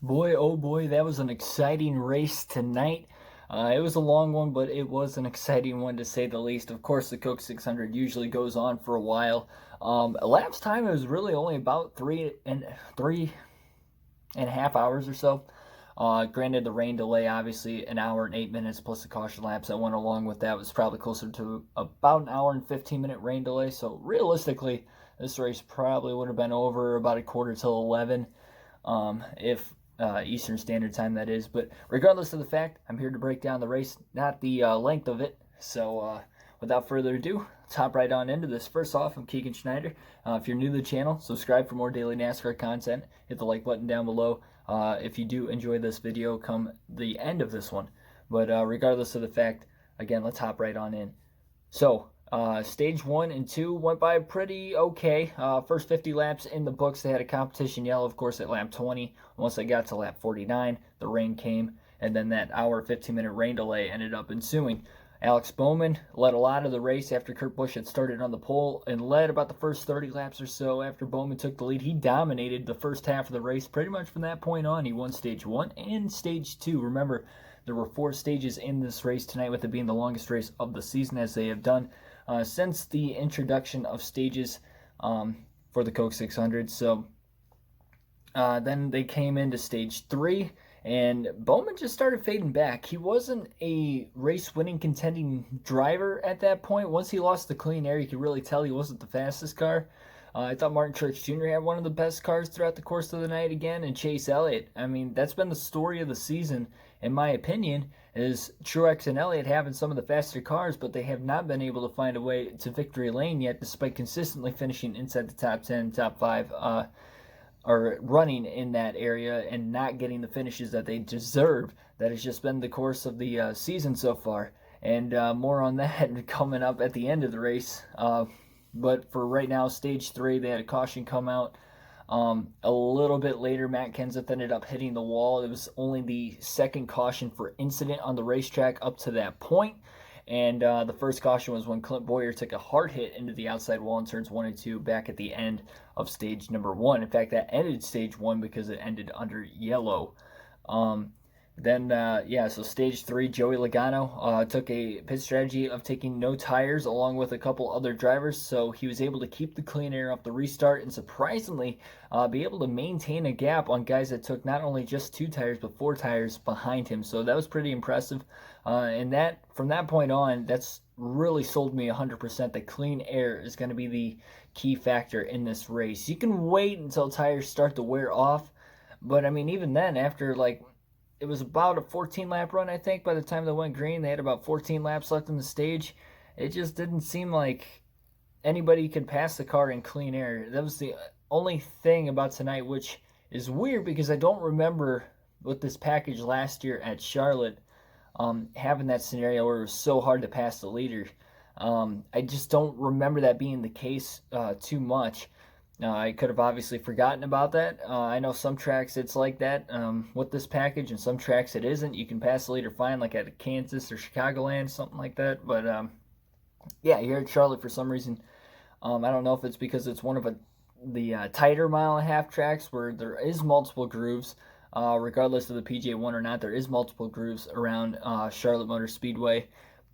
Boy, oh boy, that was an exciting race tonight. It was a long one, but it was an exciting one to say the least. Of course, the Coke 600 usually goes on for a while. Elapsed time, it was really only about three and a half hours or so. Granted, the rain delay, obviously, an hour and 8 minutes plus the caution laps that went along with that was probably closer to about an hour and 15-minute rain delay. So realistically, this race probably would have been over about a quarter till 11, if Eastern Standard Time, that is. But regardless of the fact, I'm here to break down the race, not the length of it. So without further ado, let's hop right on into this. First off, I'm Keegan Schneider. If you're new to the channel, subscribe for more daily NASCAR content. Hit the like button down below if you do enjoy this video come the end of this one. But regardless of the fact, again, let's hop right on in. So, stage 1 and 2 went by pretty okay. First 50 laps in the books. They had a competition yellow, of course, at lap 20. Once they got to lap 49, the rain came, and then that hour 15-minute rain delay ended up ensuing. Alex Bowman led a lot of the race after Kurt Busch had started on the pole and led about the first 30 laps or so. After Bowman took the lead, he dominated the first half of the race. Pretty much from that point on, he won stage 1 and stage 2. Remember, there were 4 stages in this race tonight, with it being the longest race of the season, as they have done since the introduction of stages for the Coke 600. So then they came into stage 3, and Bowman just started fading back. He wasn't a race-winning contending driver at that point. Once he lost the clean air, you could really tell he wasn't the fastest car. I thought Martin Truex Jr. had one of the best cars throughout the course of the night again, and Chase Elliott. I mean, that's been the story of the season, in my opinion, is Truex and Elliott having some of the faster cars, but they have not been able to find a way to victory lane yet, despite consistently finishing inside the top 10, top 5, or running in that area and not getting the finishes that they deserve. That has just been the course of the season so far. And more on that coming up at the end of the race. But for right now, stage 3, they had a caution come out. A little bit later, Matt Kenseth ended up hitting the wall. It was only the second caution for incident on the racetrack up to that point. And the first caution was when Clint Bowyer took a hard hit into the outside wall in turns 1 and 2 back at the end of stage number 1. In fact, that ended stage 1 because it ended under yellow. So stage 3, Joey Logano took a pit strategy of taking no tires along with a couple other drivers, so he was able to keep the clean air off the restart and surprisingly be able to maintain a gap on guys that took not only just 2 tires but 4 tires behind him. So that was pretty impressive, and that from that point on, that's really sold me 100% that clean air is going to be the key factor in this race. You can wait until tires start to wear off, but I mean, even then, after it was about a 14-lap run, I think, by the time they went green. They had about 14 laps left in the stage. It just didn't seem like anybody could pass the car in clean air. That was the only thing about tonight, which is weird because I don't remember with this package last year at Charlotte having that scenario where it was so hard to pass the leader. I just don't remember that being the case too much. I could have obviously forgotten about that. I know some tracks it's like that with this package, and some tracks it isn't. You can pass the leader fine, like at Kansas or Chicagoland, something like that. But yeah, here at Charlotte, for some reason, I don't know if it's because it's one of the tighter mile-and-a-half tracks where there is multiple grooves. Regardless of the PJ1 or not, there is multiple grooves around Charlotte Motor Speedway.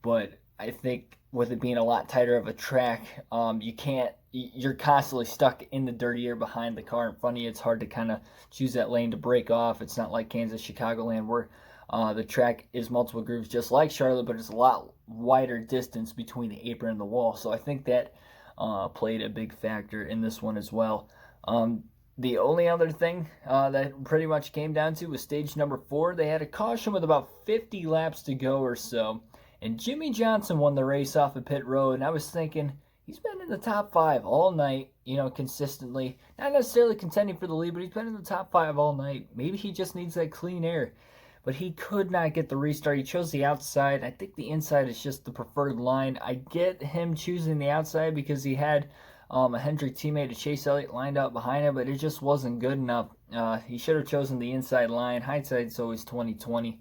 But I think with it being a lot tighter of a track, you're constantly stuck in the dirty air behind the car in front of you. It's hard to kind of choose that lane to break off. It's not like Kansas, Chicagoland, where the track is multiple grooves just like Charlotte, but it's a lot wider distance between the apron and the wall. So I think that played a big factor in this one as well. The only other thing that pretty much came down to was stage number 4. They had a caution with about 50 laps to go or so, and Jimmie Johnson won the race off of pit road. And I was thinking, he's been in the top 5 all night, consistently. Not necessarily contending for the lead, but he's been in the top 5 all night. Maybe he just needs that clean air. But he could not get the restart. He chose the outside. I think the inside is just the preferred line. I get him choosing the outside because he had a Hendrick teammate, a Chase Elliott, lined up behind him, but it just wasn't good enough. He should have chosen the inside line. Hindsight's always 20/20.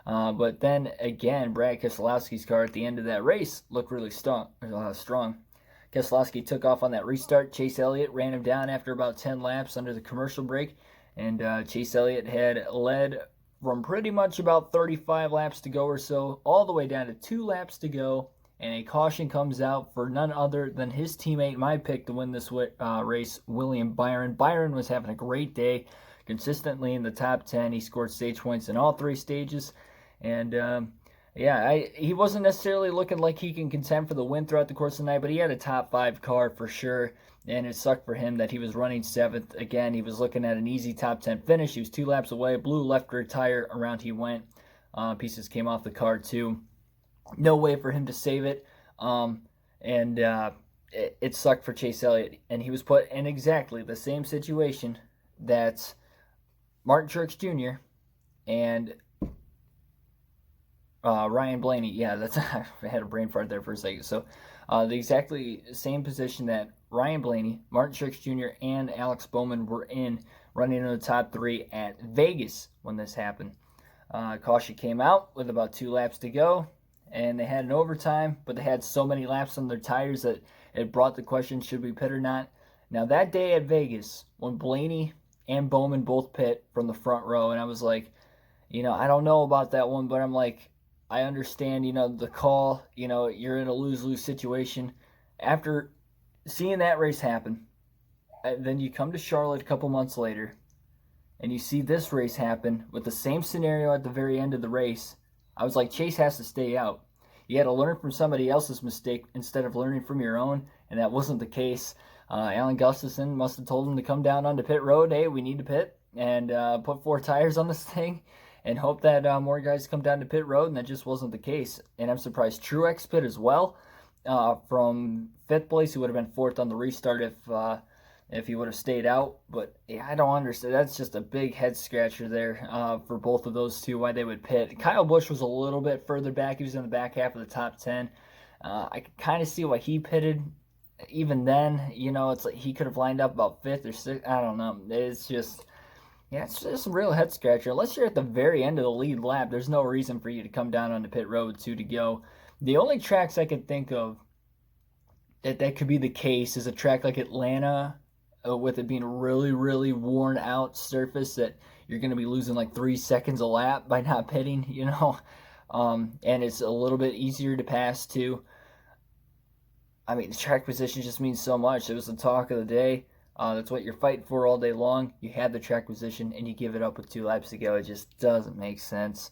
But then again, Brad Keselowski's car at the end of that race looked really strong. Keselowski took off on that restart. Chase Elliott ran him down after about 10 laps under the commercial break. And Chase Elliott had led from pretty much about 35 laps to go or so, all the way down to 2 laps to go, and a caution comes out for none other than his teammate, my pick to win this race, William Byron. Byron was having a great day, consistently in the top 10. He scored stage points in all 3 stages, and he wasn't necessarily looking like he can contend for the win throughout the course of the night, but he had a top 5 car for sure. And it sucked for him that he was running 7th. Again, he was looking at an easy top 10 finish. He was 2 laps away. Blew left rear tire. Around he went. Pieces came off the car too. No way for him to save it. It sucked for Chase Elliott. And he was put in exactly the same situation that Martin Truex Jr. and Ryan Blaney. Yeah, that's I had a brain fart there for a second. So the exactly same position that Ryan Blaney, Martin Truex Jr., and Alex Bowman were in, running in the top 3 at Vegas when this happened. Caution came out with about 2 laps to go, and they had an overtime, but they had so many laps on their tires that it brought the question, should we pit or not? Now, that day at Vegas, when Blaney and Bowman both pit from the front row, and I was like, I don't know about that one, but I'm like, I understand, the call, you're in a lose-lose situation. After seeing that race happen, then you come to Charlotte a couple months later, and you see this race happen with the same scenario at the very end of the race. I was like, Chase has to stay out. You had to learn from somebody else's mistake instead of learning from your own, and that wasn't the case. Alan Gustafson must have told him to come down onto pit road. Hey, we need to pit and put 4 tires on this thing and hope that more guys come down to pit road, and that just wasn't the case. And I'm surprised Truex pit as well. From 5th place, he would have been 4th on the restart if he would have stayed out. But yeah, I don't understand. That's just a big head scratcher there for both of those two, why they would pit. Kyle Busch was a little bit further back. He was in the back half of the top 10. I could kind of see why he pitted. Even then, it's like he could have lined up about 5th or 6th. I don't know. It's just a real head scratcher. Unless you're at the very end of the lead lap, there's no reason for you to come down on the pit road 2 to go. The only tracks I could think of that could be the case is a track like Atlanta, with it being a really, really worn out surface that you're going to be losing like 3 seconds a lap by not pitting, and it's a little bit easier to pass too. I mean, the track position just means so much. It was the talk of the day. That's what you're fighting for all day long. You have the track position and you give it up with 2 laps to go. It just doesn't make sense.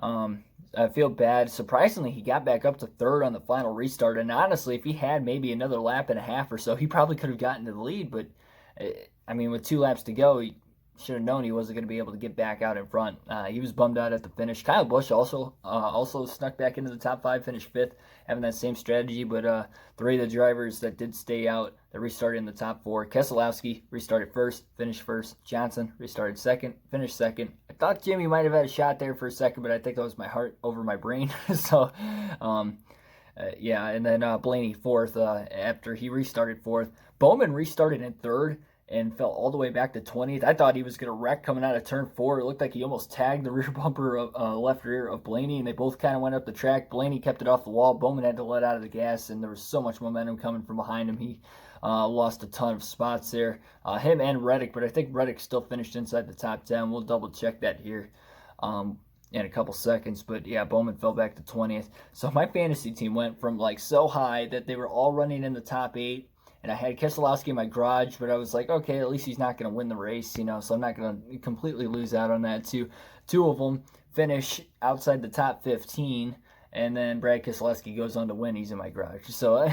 I feel bad. Surprisingly, he got back up to 3rd on the final restart. And honestly, if he had maybe another lap and a half or so, he probably could have gotten to the lead. But, with 2 laps to go, he should have known he wasn't going to be able to get back out in front. He was bummed out at the finish. Kyle Busch also snuck back into the top 5, finished 5th, having that same strategy. But 3 of the drivers that did stay out, that restarted in the top 4. Keselowski restarted 1st, finished 1st. Johnson restarted 2nd, finished 2nd. I thought Jimmie might have had a shot there for a second, but I think that was my heart over my brain. So, and then Blaney 4th after he restarted 4th. Bowman restarted in 3rd and fell all the way back to 20th. I thought he was going to wreck coming out of turn 4. It looked like he almost tagged the rear bumper of left rear of Blaney, and they both kind of went up the track. Blaney kept it off the wall. Bowman had to let out of the gas, and there was so much momentum coming from behind him. He lost a ton of spots there. Him and Redick, but I think Redick still finished inside the top 10. We'll double check that here in a couple seconds. But yeah, Bowman fell back to 20th. So my fantasy team went from like so high that they were all running in the top 8. And I had Keselowski in my garage, but I was like, okay, at least he's not going to win the race, so I'm not going to completely lose out on that too. 2 of them finish outside the top 15, and then Brad Keselowski goes on to win. He's in my garage. So,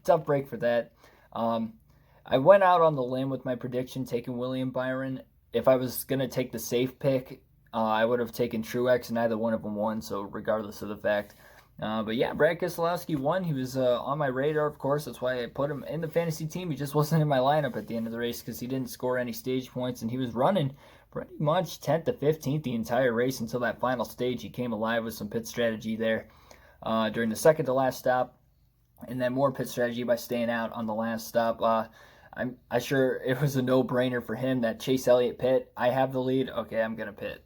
tough break for that. I went out on the limb with my prediction, taking William Byron. If I was going to take the safe pick, I would have taken Truex, and neither one of them won, so regardless of the fact. But yeah, Brad Keselowski won. He was on my radar, of course. That's why I put him in the fantasy team. He just wasn't in my lineup at the end of the race because he didn't score any stage points, and he was running pretty much 10th to 15th the entire race until that final stage. He came alive with some pit strategy there during the second to last stop, and then more pit strategy by staying out on the last stop. I'm sure it was a no-brainer for him that Chase Elliott pit. I have the lead. Okay, I'm going to pit.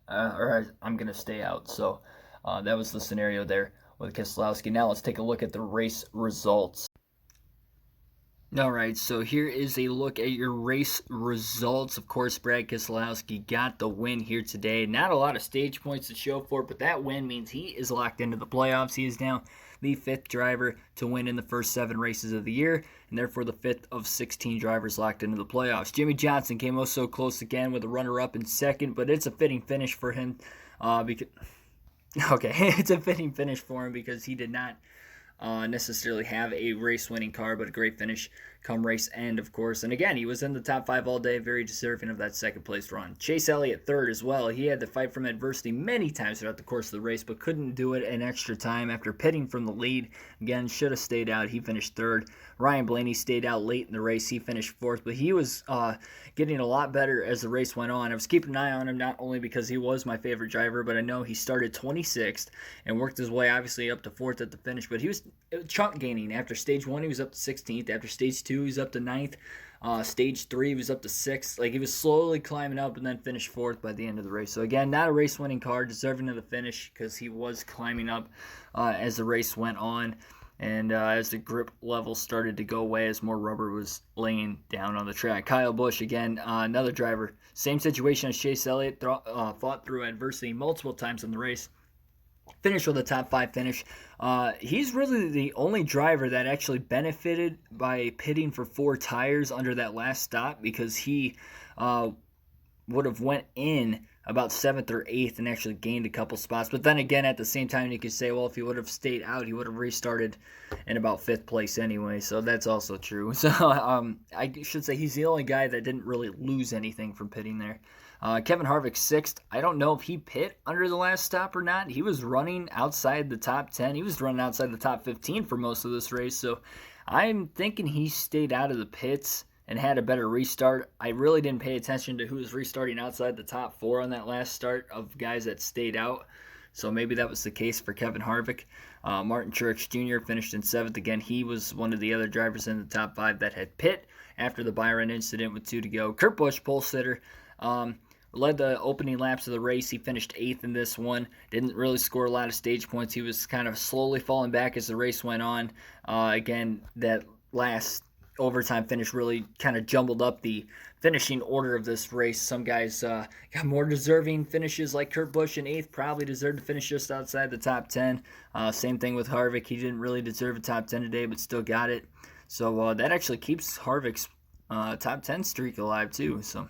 Or I'm going to stay out. So that was the scenario there with Keselowski. Now let's take a look at the race results. All right, so here is a look at your race results. Of course, Brad Keselowski got the win here today. Not a lot of stage points to show for it, but that win means he is locked into the playoffs. He is now the fifth driver to win in the first 7 races of the year, and therefore the fifth of 16 drivers locked into the playoffs. Jimmie Johnson came oh so close again with a runner-up in second, but it's a fitting finish for him. It's a fitting finish for him because he did not necessarily have a race-winning car, but a great finish come race end, of course. And again, he was in the top 5 all day, very deserving of that second-place run. Chase Elliott third as well. He had to fight from adversity many times throughout the course of the race, but couldn't do it in extra time after pitting from the lead. Again, should have stayed out. He finished third. Ryan Blaney stayed out late in the race. He finished fourth, but he was getting a lot better as the race went on. I was keeping an eye on him not only because he was my favorite driver, but I know he started 26th and worked his way obviously up to fourth at the finish, but he was chunk gaining. After stage 1, he was up to 16th. After stage 2, he was up to 9th. Stage 3, he was up to 6th. Like, he was slowly climbing up and then finished 4th by the end of the race. So again, not a race-winning car, deserving of the finish because he was climbing up as the race went on. And as the grip level started to go away, as more rubber was laying down on the track. Kyle Busch, again, another driver. Same situation as Chase Elliott, fought through adversity multiple times in the race. Finished with a top 5 finish. He's really the only driver that actually benefited by pitting for 4 tires under that last stop, because he would have went in about 7th or 8th and actually gained a couple spots. But then again, at the same time, you could say, well, if he would have stayed out, he would have restarted in about 5th place anyway. So that's also true. So I should say he's the only guy that didn't really lose anything from pitting there. Kevin Harvick 6th. I don't know if he pit under the last stop or not. He was running outside the top 10. He was running outside the top 15 for most of this race. So I'm thinking he stayed out of the pits and had a better restart. I really didn't pay attention to who was restarting outside the top 4 on that last start of guys that stayed out. So maybe that was the case for Kevin Harvick. Martin Truex Jr. finished in 7th. Again, he was one of the other drivers in the top 5 that had pit after the Byron incident with 2 to go. Kurt Busch, pole sitter, led the opening laps of the race. He finished 8th in this one. Didn't really score a lot of stage points. He was kind of slowly falling back as the race went on. Again, that last overtime finish really kind of jumbled up the finishing order of this race. Some guys got more deserving finishes, like Kurt Busch in 8th, probably deserved to finish just outside the top 10. Same thing with Harvick. He didn't really deserve a top 10 today, but still got it. So that actually keeps Harvick's top 10 streak alive too. So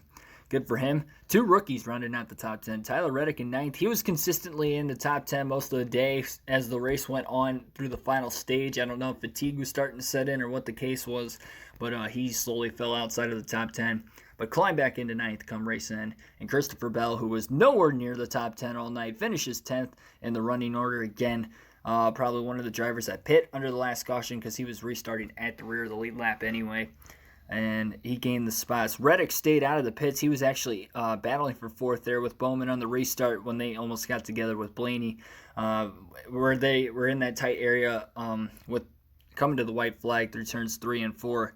good for him. 2 rookies rounding out the top 10. Tyler Redick in 9th. He was consistently in the top 10 most of the day as the race went on through the final stage. I don't know if fatigue was starting to set in or what the case was, but he slowly fell outside of the top 10. But climbed back into 9th come race end. And Christopher Bell, who was nowhere near the top 10 all night, finishes 10th in the running order again. Probably one of the drivers that pit under the last caution because he was restarting at the rear of the lead lap anyway. And he gained the spots. Redick stayed out of the pits. He was actually battling for 4th there with Bowman on the restart when they almost got together with Blaney, where they were in that tight area with coming to the white flag through turns 3 and 4.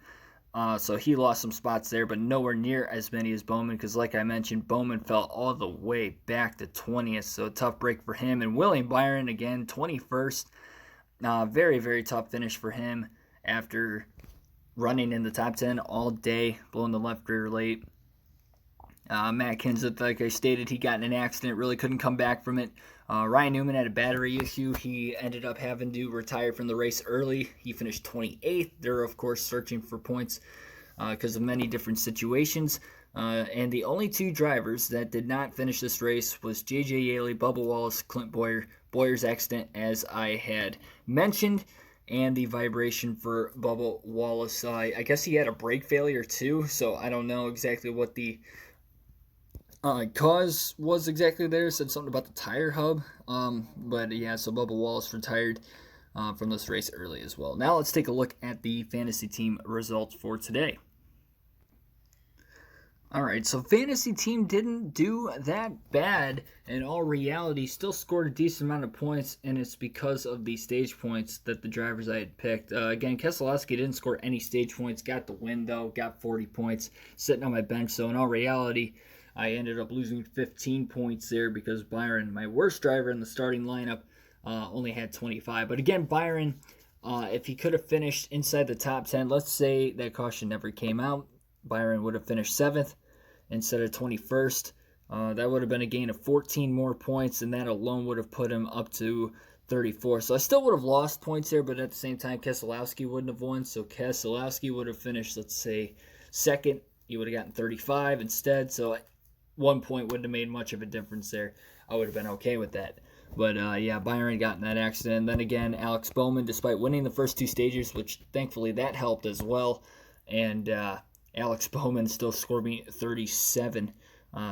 So he lost some spots there, but nowhere near as many as Bowman, because like I mentioned, Bowman fell all the way back to 20th, so a tough break for him. And William Byron, again, 21st. Very, very tough finish for him after running in the top 10 all day, blowing the left rear late. Matt Kenseth, like I stated, he got in an accident, really couldn't come back from it. Ryan Newman had a battery issue. He ended up having to retire from the race early. He finished 28th. They're, of course, searching for points because of many different situations. And the only 2 drivers that did not finish this race was J.J. Yaley, Bubba Wallace, Clint Bowyer. Bowyer's accident, as I had mentioned, and the vibration for Bubba Wallace. I guess he had a brake failure too, so I don't know exactly what the cause was exactly there. It said something about the tire hub, but yeah, so Bubba Wallace retired from this race early as well. Now let's take a look at the fantasy team results for today. All right, so fantasy team didn't do that bad. In all reality, still scored a decent amount of points, and it's because of the stage points that the drivers I had picked. Again, Keselowski didn't score any stage points, got the win though, got 40 points, sitting on my bench. So in all reality, I ended up losing 15 points there because Byron, my worst driver in the starting lineup, only had 25. But again, Byron If he could have finished inside the top 10, let's say that caution never came out, Byron would have finished 7th instead of 21st. That would have been a gain of 14 more points, and that alone would have put him up to 34. So I still would have lost points there, but at the same time, Keselowski wouldn't have won. So Keselowski would have finished, let's say, 2nd. He would have gotten 35 instead. So 1 point wouldn't have made much of a difference there. I would have been okay with that. But yeah, Byron got in that accident. And then again, Alex Bowman, despite winning the first 2 stages, which thankfully that helped as well. And Alex Bowman still scored me 37.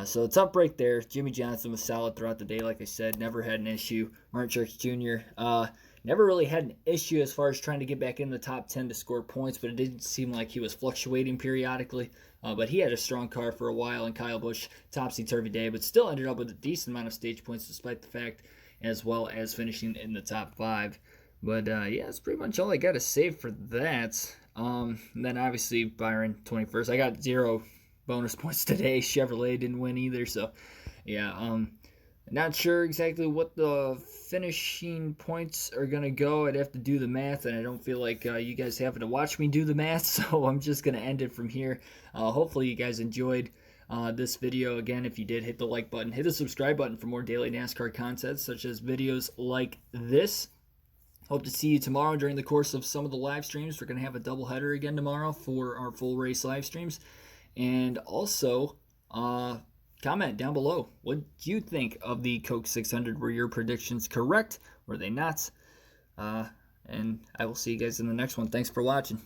So it's up right there. Jimmie Johnson was solid throughout the day, like I said. Never had an issue. Martin Truex Jr. Never really had an issue as far as trying to get back in the top 10 to score points, but it didn't seem like he was fluctuating periodically. But he had a strong car for a while, and Kyle Busch, topsy-turvy day, but still ended up with a decent amount of stage points despite the fact, as well as finishing in the top 5. But yeah, that's pretty much all I got to say for that. And then obviously Byron, 21st. I got 0 bonus points today. Chevrolet didn't win either, so yeah. Not sure exactly what the finishing points are going to go. I'd have to do the math, and I don't feel like you guys having to watch me do the math, so I'm just going to end it from here. Hopefully you guys enjoyed this video. Again, if you did, hit the like button. Hit the subscribe button for more daily NASCAR content, such as videos like this. Hope to see you tomorrow during the course of some of the live streams. We're going to have a doubleheader again tomorrow for our full race live streams. And also, comment down below. What do you think of the Coke 600? Were your predictions correct? Were they not? And I will see you guys in the next one. Thanks for watching.